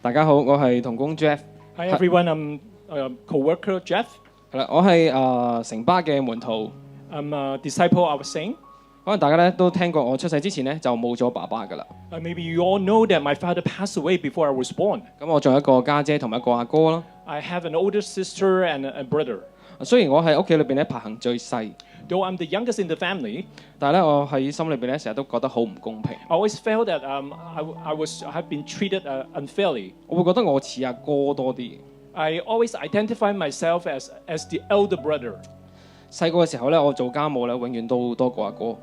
大家好，我係同工 Jeff。Hi everyone, I'm co-worker Jeff. 係啦，我係城巴嘅門徒。I'm a disciple of a saint. 可能大家咧都聽過，我出世之前咧就冇咗爸爸噶啦。Maybe you all know that my father passed away before I was born. 咁我仲有一個家姐同埋一個阿哥啦。I have an older sister and a brother. 雖然我喺屋企裏邊咧排行最細， Though I'm the youngest in the family, 但係咧我喺心裏邊咧成日都覺得好唔公平。 I always felt that I have been treated unfairly. 我會覺得我似阿哥多啲。 I always identify myself as the elder brother. 細個嘅時候咧，我做家務咧永遠都多過阿哥，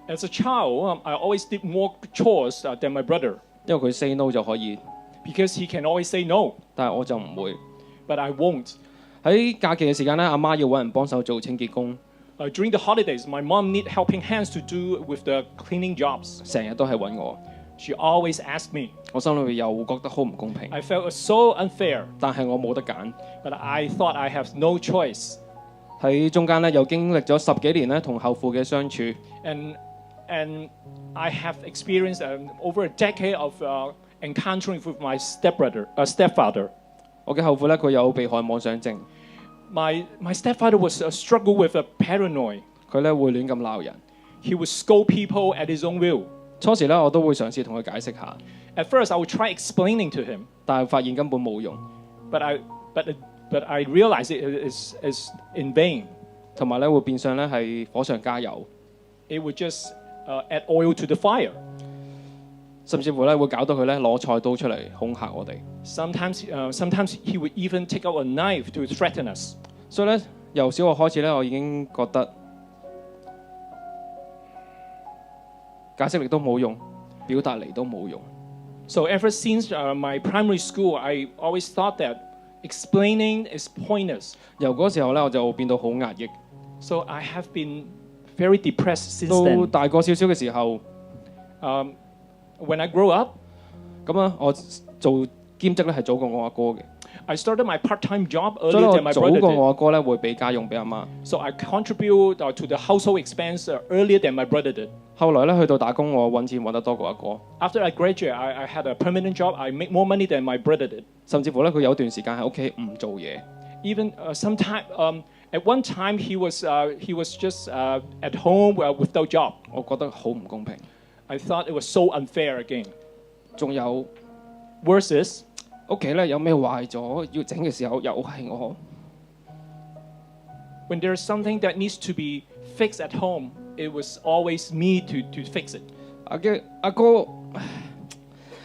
As a child, I always did more chores than my brother 因為佢 say no 就可以， because he can always say no, 但係我就唔會。 but I won't. 喺假期嘅時間咧，阿媽要揾人幫手做清潔工， During the holidays, my mom need helping hands to do with the cleaning jobs. 成日都係揾我。 She always asked me. 我心裏邊又覺得好唔公平， I felt so unfair, 但係我冇得揀。 but I thought I have no choice. 喺中間咧，又經歷咗10幾年咧同後父嘅相處， And I have experienced over a decade of encountering with my stepfather. 我嘅後父咧佢有被害妄想症， My stepfather was struggle with a paranoid. 佢咧會亂咁鬧人。 He would scold people at his own will. 初時咧我都會嘗試同佢解釋下， At first, I would try explaining to him, 但係發現根本冇用， but I realized it is in vain. 同埋咧會變相咧係火上加油， It would just add oil to the fire. 甚至乎咧會搞到佢咧攞菜刀出嚟恐嚇我哋。 Sometimes he would even take out a knife to threaten us. 所以咧由小學開始咧，我已經覺得解釋力都冇用，表達嚟都冇用。 So ever since my primary school, I always thought that explaining is pointless. 由嗰時候咧我就變到好壓抑。 So I have been very depressed since 到 then. 大個少少嘅時候， When I grow up, 咁啊我做兼職咧係早過我阿哥嘅， I started my part-time job 所以 earlier 我 than my 早 brother 過 did. 我阿哥咧會俾家用俾阿媽。 So I contribute to the household expense earlier than my brother did. 後來咧去到打工，我揾錢揾得多過阿哥， After I graduate, I had a permanent job. I make more money than my brother did. 甚至乎咧佢有段時間喺屋企唔做嘢。 Even at one time, he was just at home without job. 我覺得好唔公平。 I thought it was so unfair again. 仲有 Worse is, 屋企咧有咩壞咗要整嘅時候，又係我。 when there's something that needs to be fixed at home, it was always me to fix it. 阿哥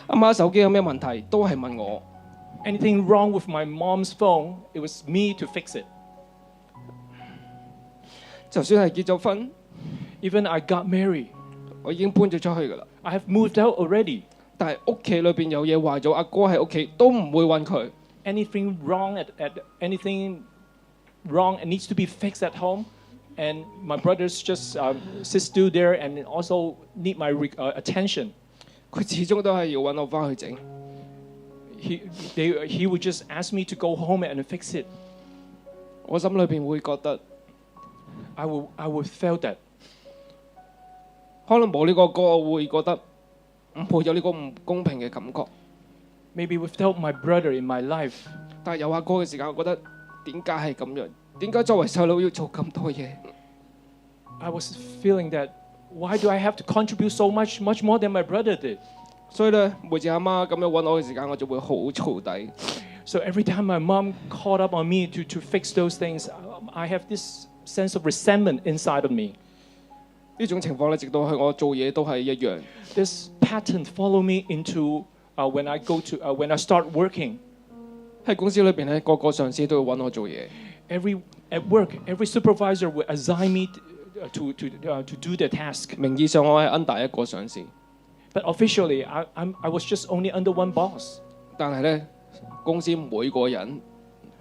阿媽手機有咩問題都係問我。 Anything wrong with my mom's phone, it was me to fix it. 就算係結咗婚， Even I got married, 我已經搬咗出去㗎啦。 I have moved out already. 但係屋企裏邊有嘢壞咗，阿哥喺屋企都唔會揾佢。 Anything wrong anything wrong and needs to be fixed at home, and my brothers just sit still there and also need my attention. 佢始終都係要揾我翻去整。 He would just ask me to go home and fix it. 我心裏邊會覺得， I would feel that. 可能冇呢個歌，我會覺得唔會有呢個唔公平嘅感覺。 Maybe without my brother in my life, 但係有阿哥嘅時間，我覺得點解係咁樣？點解作為細佬要做咁多嘢？ I was feeling that why do I have to contribute so much more than my brother did? 所以咧，每次阿媽咁樣揾我嘅時間，我就會好燥底。 So every time my mom called up on me to fix those things, I have this sense of resentment inside of me. 呢種情況咧，直到去我做嘢都係一樣。 This pattern follow me into when I start working. 喺公司裏邊咧，個個上司都要揾我做嘢。 At work, every supervisor will assign me to do the task. 名義上我係 under 一個上司， But officially, I was just only under one boss. 但係咧，公司每個人，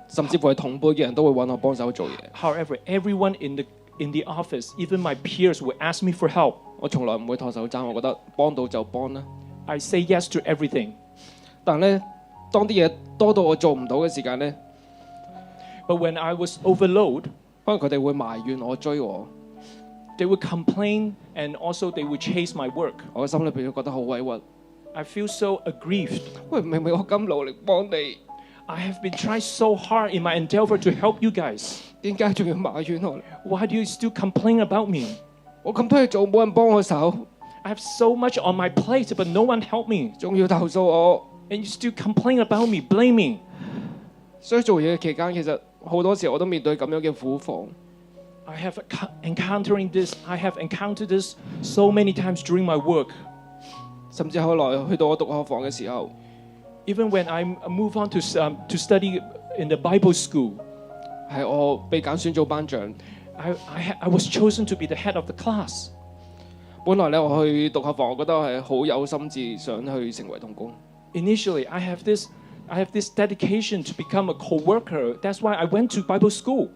甚至乎係同輩嘅人都會揾我幫手做嘢。 However, everyone in the office, even my peers, will ask me for help. 我從來唔會托手踭，我覺得幫到就幫啦。 I say yes to everything. 但係咧，當啲嘢多到我做唔到嘅時間咧， But when I was overloaded, 可能佢哋會埋怨我追我， they would complain and also they would chase my work. 我嘅心裏邊都覺得好委屈。I feel so aggrieved. 喂，明明我咁努力幫你， I have been trying so hard in my endeavor to help you guys. 點解仲要埋怨我？ Why do you still complain about me? 我咁多嘢做，冇人幫我手， I have so much on my plate, but no one helped me. 仲要投訴我。 And you still complain about me, blame me. 所以做嘢嘅期間，其實好多時我都面對咁樣嘅苦況。 I have encountered this so many times during my work. 甚至後來去到我讀學房嘅時候， Even when I move on to study in the Bible school, 係我被揀選做班長。 I was chosen to be the head of the class. 本來咧我去讀學房，我覺得係好有心志想去成為同工。 Initially, I have this dedication to become a co-worker. That's why I went to Bible school.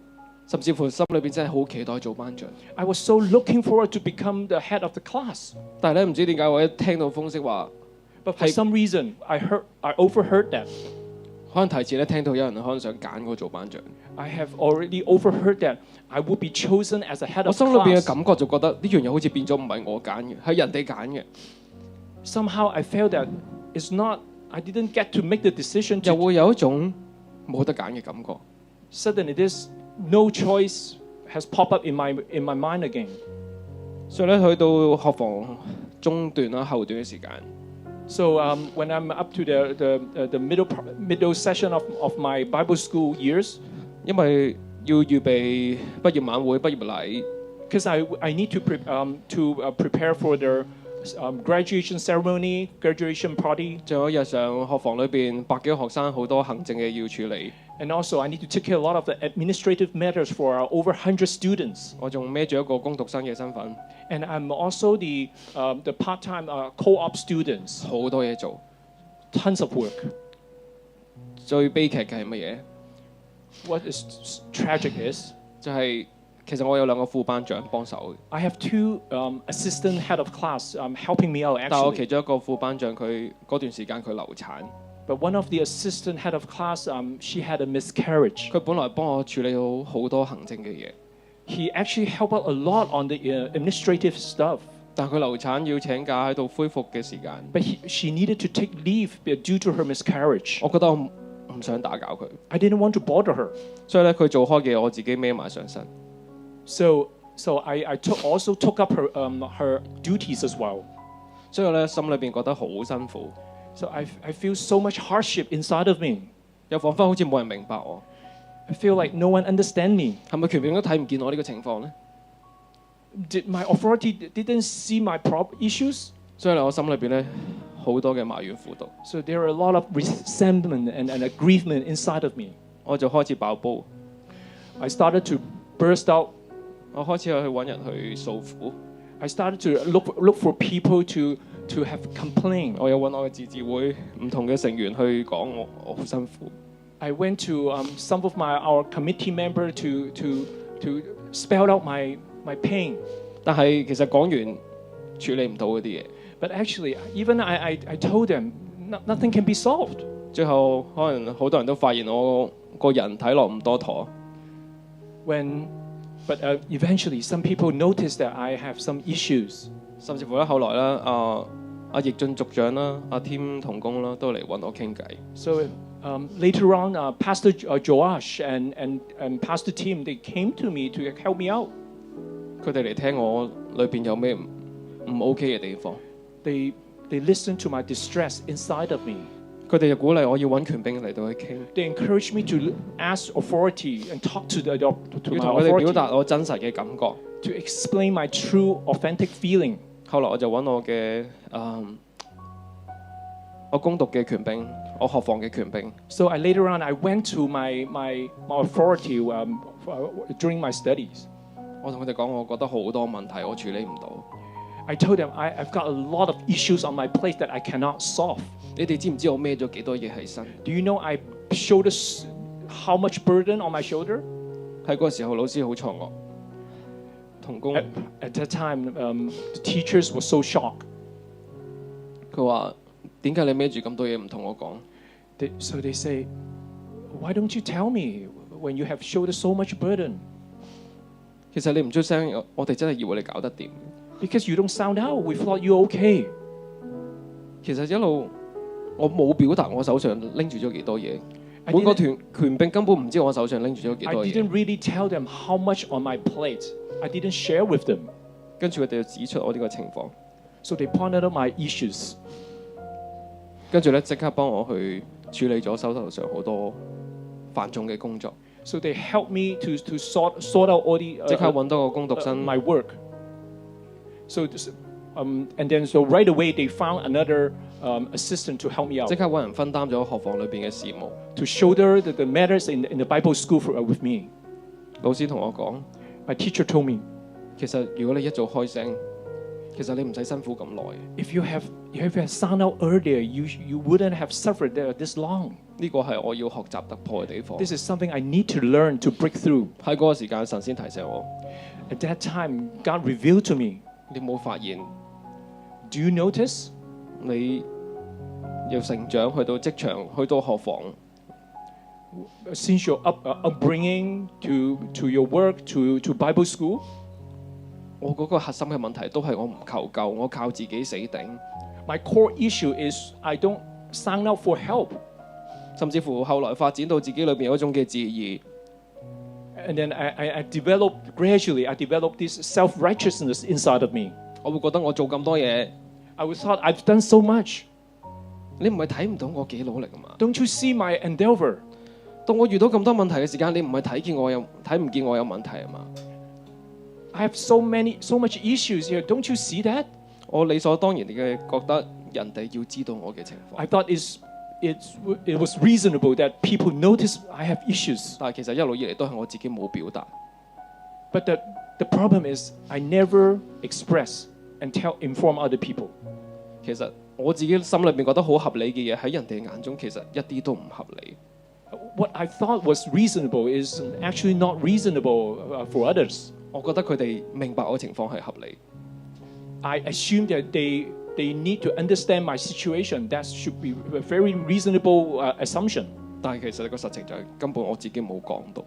甚至乎心裏邊真係好期待做班長。 I was so looking forward to become the head of the class. 但係咧唔知點解我一聽到風息話， But for some reason, I overheard that. 可能提前咧聽到有人可能想揀我做班長。 I have already overheard that I would be chosen as a head 我 of 心裏邊嘅 class. 感覺就覺得呢樣嘢好似變咗唔係我揀嘅，係人哋揀嘅。 Somehow I felt that I didn't get to make the decision 又 to. 會有一種冇得揀嘅感覺。 Suddenly, this no choice has popped up in my mind again. 所以咧去到學房中段啦、後段嘅時間， So when I'm up to the middle session of my Bible school years, 因為要預備畢業晚會、畢業禮， because I need to prepare for their graduation ceremony, graduation party, 仲有日常學房裏邊百幾個學生好多行政嘅要處理， and also I need to take care of a lot of the administrative matters for our over 100 students. 我仲孭住一個工讀生嘅身份， And I'm also the part-time co-op students. 好多嘢做。 Tons of work. 最悲劇嘅係乜嘢？ What is tragic is 就係、其實我有兩個副班長幫手， I have two assistant head of class helping me out 但係我 actually. 其中一個副班長佢嗰段時間佢流產， But one of the assistant head of class, she had a miscarriage. 佢本來幫我處理到好多行政嘅嘢， He actually helped out a lot on the administrative stuff. 但係佢流產要請假喺度恢復嘅時間， But she needed to take leave due to her miscarriage. 我覺得我唔想打攪佢， I didn't want to bother her. 所以咧佢做開嘅嘢我自己孭埋上身。 So I also took up her duties as well. 所以我咧心裏邊覺得好辛苦， So I feel so much hardship inside of me. 又彷彿好似冇人明白我， I feel like no one understands me. 係咪權柄都睇唔見我呢個情況呢？ Did my authority didn't see my issues? 所以咧我心裏邊咧好多嘅埋怨苦毒， So there are a lot of resentment and aggrievement inside of me. 我就開始爆煲， I started to burst out. 我開始去揾人去訴苦， I started to look for people to have complaint. 我有揾我嘅自治會唔同嘅成員去講我好辛苦。 I went to some of our committee member to spell out my pain. 但係其實講完處理唔到嗰啲嘢， But actually, even I told them nothing can be solved. 最後可能好多人都發現我個人睇落唔多妥， But eventually, some people noticed that I have some issues. 甚至乎咧後來咧阿易俊族長啦、阿添同工啦都嚟揾我傾偈。 So later on, Pastor Joash and Pastor Tim, they came to me to help me out. 佢哋嚟聽我裏邊有咩唔 OK 嘅地方， They listened to my distress inside of me. 佢哋就鼓勵我要揾權柄嚟到去傾， They encouraged me to ask authority and talk to 要 my 同佢哋表 authority 達我真實嘅感覺。 to explain my true, authentic feeling. 後來我就揾我嘅我攻讀嘅權柄，我學房嘅權柄。 So later on, I went to my authority during my studies. 我同佢哋講，我覺得好多問題我處理唔到。 I told them I've got a lot of issues on my plate that I cannot solve. 你哋知唔知我孭咗幾多嘢喺身？ Do you know I shoulder how much burden on my shoulder? 喺嗰個時候，老師好錯愕，同工 At that time, the teachers were so shocked. 佢話：點解你孭住咁多嘢唔同我講？ So they say, why don't you tell me when you have shouldered so much burden? 其實你唔出聲，我哋真係以為你搞得掂。 Because you don't sound out, we thought you're okay. 其實一路我冇表達我手上拎住咗幾多嘢， I 每個 didn't- 權柄根本唔知我手上拎住咗幾 I 多嘢， didn't really tell them how much on my plate. I didn't share with them. 跟住佢哋就指出我呢個情況， So they pointed out my issues. 跟住咧即刻幫我去處理咗手頭上好多繁重嘅工作， So they helped me to sort out all the 即刻揾多個工讀生， my work. And then so right away they found another assistant to help me out 即刻揾人分擔咗學房裏邊嘅事務。 to shoulder the matters in the Bible school with me. 老師同我講， My teacher told me, 其實如果你一早開聲，其實你唔使辛苦咁耐。 if you had sound out earlier, you wouldn't have suffered this long. 呢個係我要學習突破嘅地方。 This is something I need to learn to break through. 喺嗰個時間，神先提醒我， At that time, God revealed to me, 你冇發現 do you notice? 你要成長，去到職場，去到學房， Since your upbringing to your work to Bible school, 我嗰個核心嘅問題都係我唔求救，我靠自己死頂， my core issue is I don't sound out for help. 甚至乎後來發展到自己裏邊有一種嘅自義， And then I gradually developed this self-righteousness inside of me. 我會覺得我做咁多嘢， I would thought I've done so much. 你唔係睇唔到我幾努力啊嘛？ Don't you see my endeavor? 當我遇到咁多問題嘅時間，你唔係睇唔見我有問題啊嘛？ I have so much issues here. Don't you see that? 我理所當然嘅覺得人哋要知道我嘅情況， I thought it was reasonable that people notice I have issues. 但係其實一路以嚟都係我自己冇表達。 But the problem is I never express and inform other people. 其實我自己心裏邊覺得好合理嘅嘢，喺人哋眼中其實一啲都唔合理。 What I thought was reasonable is actually not reasonable for others. 我覺得佢哋明白我情況係合理， I assume that they need to understand my situation. That should be a very reasonable assumption. 但係其實個實情就係根本我自己冇講到。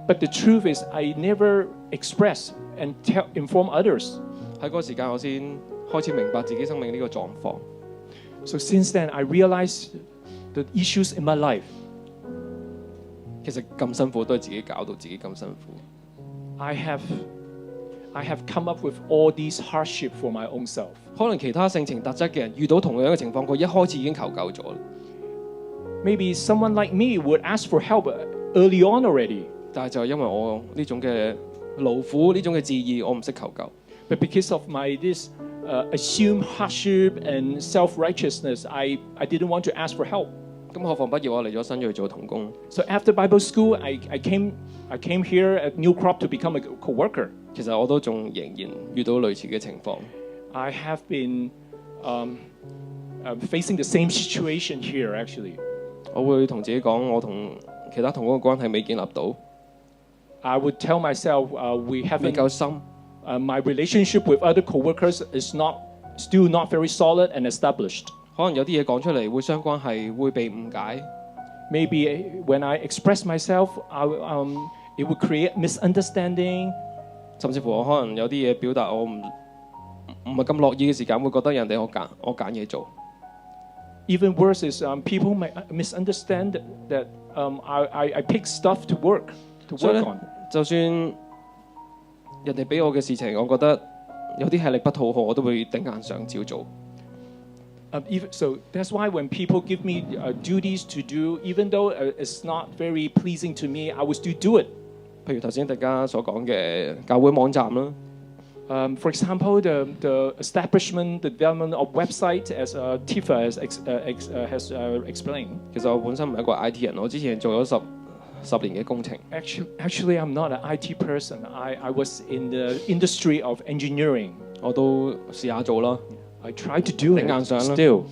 But the truth is I never express and inform others. 喺嗰個時間，我先開始明白自己生命呢個狀況。 So since then I realized the issues in my life. 其實咁辛苦都係自己搞到自己咁辛苦。 I have come up with all these hardship for my own self. 可能其他性情特質嘅人遇到同樣嘅情況，佢一開始已經求救咗啦。 Maybe someone like me would ask for help early on already. 但係就係因為我呢種嘅勞苦，呢種嘅志意，我唔識求救。 But because of this assumed hardship and self-righteousness, I didn't want to ask for help. 咁學房畢業，我嚟咗新銳做童工。 So after Bible school, I came here at New Crop to become a co-worker. 其實我都仲仍然遇到類似嘅情況。 I have been facing the same situation here actually. 我會同自己講，我同其他同工嘅關係未建立到， I would tell myself we 未 haven't 夠深。 my relationship with other co-workers is still not very solid and established. 可能有啲嘢講出嚟會相關係會被誤解， Maybe when I express myself, it would create misunderstanding. 甚至乎我可能有啲嘢表達我唔係咁樂意嘅時間，會覺得人哋我揀嘢做。 Even worse is people might misunderstand that I pick stuff to work 所以咧 on. 就算人哋俾我嘅事情，我覺得有啲係力不討好，我都會頂硬上照做。 So that's why when people give me duties to do, even though it's not very pleasing to me, I will still do it. 譬如頭先大家所講嘅教會網站啦， For example, the establishment, the development of website, as Tifa has explained. 其實我本身唔係一個 IT 人，我之前做咗十年嘅工程。 Actually, I'm not an IT person. I was in the industry of engineering. 我都試下做啦， I tried to do it. 頂硬上啦。 Still,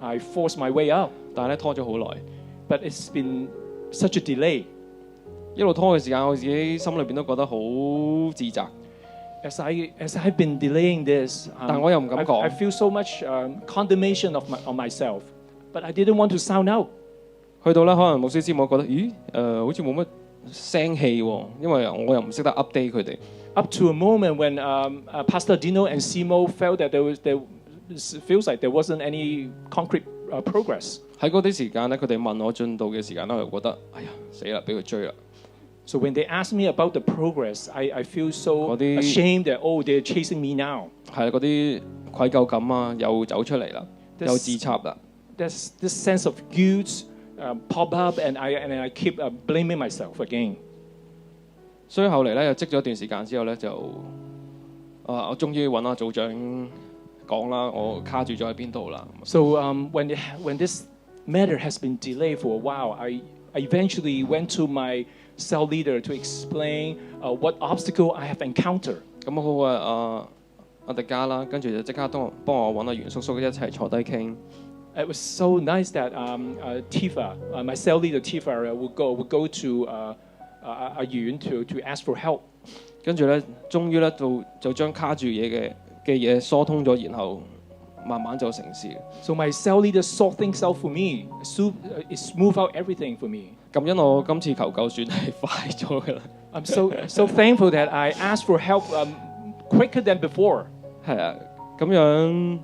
I forced my way up, 但係咧拖咗好耐， but it's been such a delay. 一路拖嘅時間，我自己心裏邊都覺得好自責。 As I've been delaying this, 但我又唔敢講。 I feel so much condemnation on myself, but I didn't want to sound out. 去到咧，可能牧師師母覺得，咦，好似冇乜聲氣喎，因為我又唔識得 update 佢哋。 Up to a moment when Pastor Dino and Simo felt that feels like there wasn't any concrete progress. 喺嗰啲時間咧，佢哋問我進度嘅時間咧，我就覺得哎呀死啦，俾佢追啦。So when they ask me about the progress, I feel so 嗰啲 ashamed that they're chasing me now. 係嗰啲愧疚感啊，又走出嚟啦，又自插啦。There's this sense of guilt pop up, and I keep blaming myself again. 所以後嚟咧又積咗一段時間之後咧，我終於揾阿組長講啦，我卡住咗喺邊度啦。So when this matter has been delayed for a while, I eventually went to my cell leader to explain what obstacle I have encountered. 咁好啊，阿迪加啦，跟住就即刻幫我揾阿袁叔叔一齊坐低傾。It was so nice that Tifa, my cell leader Tifa, would go to a Yuan to ask for help. 跟住咧，終於咧就將卡住嘢嘅嘢疏通咗，然後慢慢就成事。So my cell leader sort things out for me, smooth out everything for me. 感恩我今次求救算係快咗㗎啦。I'm so thankful that I asked for help quicker than before. 係啊，咁樣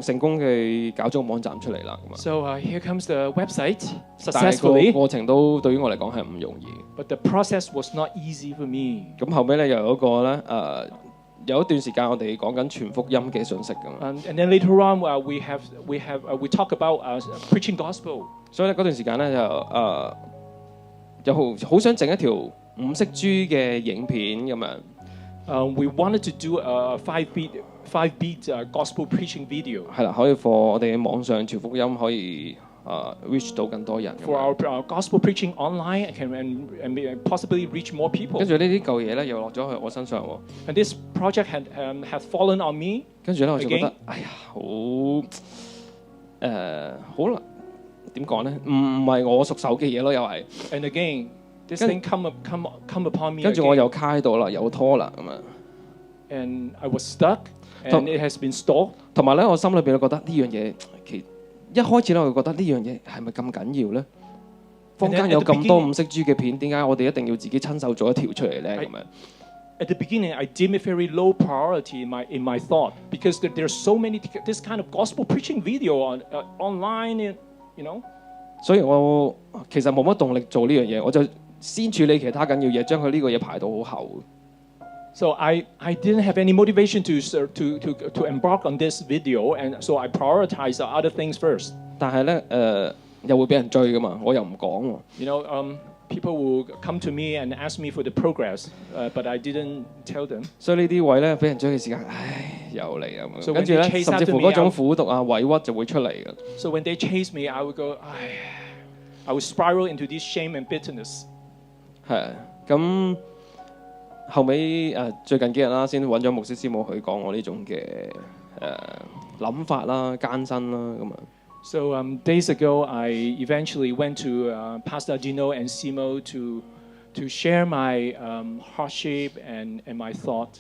成功嘅搞咗個網站出嚟啦。So here comes the website 但係 successfully. 個過程都對於我嚟講係唔容易。But the process was not easy for me. 咁後尾咧又有一個咧有一段時間我哋講緊傳福音嘅信息㗎嘛。And then later on, we talk about preaching gospel. 所以咧嗰段時間咧就好想整一條五色珠嘅影片咁樣。We wanted to do a five-beat gospel preaching video. 係啦，可以 for 我哋網上傳福音可以reach 到更多人。For our gospel preaching online and possibly reach more people. 跟住呢啲舊嘢咧又落咗去我身上喎。And this project had fallen on me. 跟住咧我就覺得哎呀好難點講咧？唔係我熟手嘅嘢咯，又係。And again, this thing come upon me. 跟住我又卡喺度啦，又拖啦咁樣。And I was stuck, and it has been stalled. 同埋咧，我心裏邊都覺得呢樣嘢，一開始咧我就覺得呢樣嘢係咪咁緊要咧？坊間有咁多五色珠嘅片，點解我哋一定要自己親手做一條出嚟咧？咁樣。At the beginning, I deemed it very low priority in my thought because there's so many this kind of gospel preaching video online, you know. 所以我其實冇乜動力做呢樣嘢，我就先處理其他緊要嘢，將佢呢個嘢排到好後。So I didn't have any motivation to embark on this video, and so I prioritized the other things first. 但係咧又會俾人追噶嘛，我又唔講喎。You know, people will come to me and ask me for the progress, but I didn't tell them. 所以呢啲位咧俾人追嘅時間，唉又嚟咁。So 跟住咧，甚至乎嗰種苦毒啊、委屈就會出嚟嘅。So when they chase me, I would go, I would spiral into this shame and bitterness. 係咁。後尾最近幾日啦，先揾咗牧師師母去講我呢種嘅諗法啦、艱辛啦咁啊。So days ago, I eventually went to Pastor Dino and Simo to share my hardship and my thought.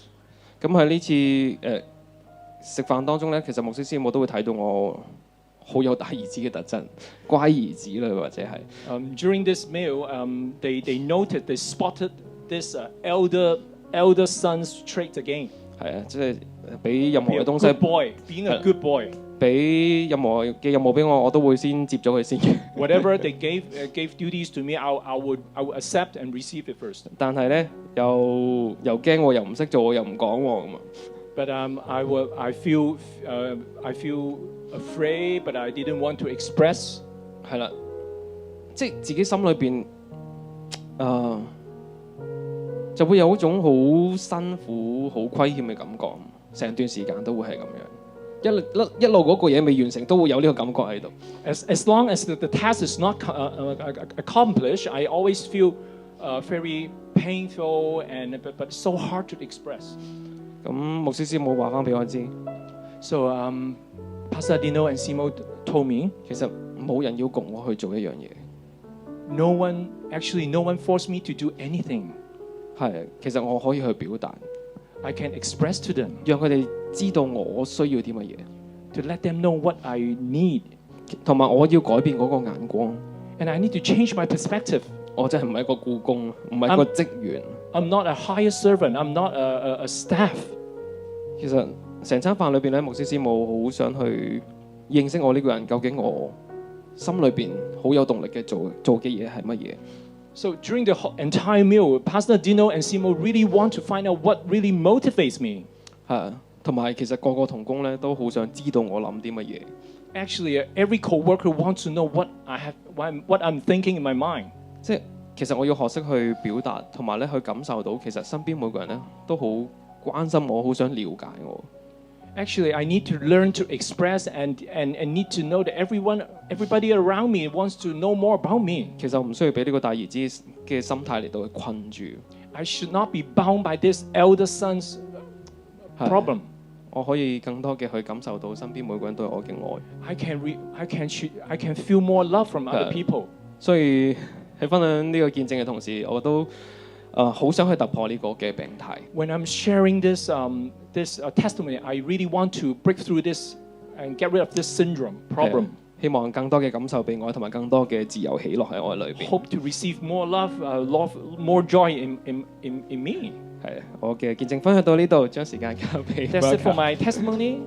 咁喺呢次食飯當中咧，其實牧師師母都會睇到我好有大兒子嘅特質，乖兒子啦或者係。During this meal, they spotted this elder son's trait again. 係啊，即係俾任何嘅東西 being a good boy. 俾任何嘅任務俾我都會先接咗佢先。Whatever they gave duties to me, I would accept and receive it first. 但係咧又驚喎，又唔識做，又唔講喎咁啊。But I feel afraid, but I didn't want to express. 係啦，即係自己心裏邊就會有一種好辛苦、好虧欠嘅感覺，成段時間都會係咁樣。一路嗰個嘢未完成，都會有呢個感覺喺度。As long as the task is not accomplished, I always feel very painful but so hard to express. 咁牧師師母話翻俾我知。So Pastor Dino and Simo told me， 其實冇人要焗我去做一樣嘢。No one forced me to do anything. 係，其實我可以去表達。I can express to them， 讓佢哋知道我需要啲乜嘢。To let them know what I need， 同埋我要改變嗰個眼光。And I need to change my perspective。我真係唔係一個僱工，唔係一個職員。I'm not a hired servant. I'm not a staff。其實成餐飯裏邊咧，牧師師母好想去認識我呢個人，究竟我心裏邊好有動力嘅做嘅嘢係乜嘢。So during the entire meal, Pastor Dino and Simo really want to find out what really motivates me. 係，同埋其實個個同工咧都好想知道我諗啲乜嘢。Actually, every co-worker wants to know what I'm thinking in my mind. 即係其實我要學識去表達，同埋咧去感受到，其實身邊每個人咧都好關心我，好想了解我。Actually, I need to learn to express and need to know that everybody around me wants to know more about me. 其實我唔需要俾呢個大兒子嘅心態嚟到去困住。I should not be bound by this elder son's problem. 我可以更多嘅去感受到身邊每個人對我嘅愛。I can feel more love from other people. 所以喺分享呢個見證嘅同時，我都好想去突破呢個嘅病態。When I'm sharing this testimony, I really want to break through this and get rid of this syndrome problem. 希望更多嘅感受被愛，同埋更多嘅自由喜樂喺我裏邊。Hope to receive more love, more joy in me. 係我嘅見證分享到呢度，將時間交俾。That's it for my testimony.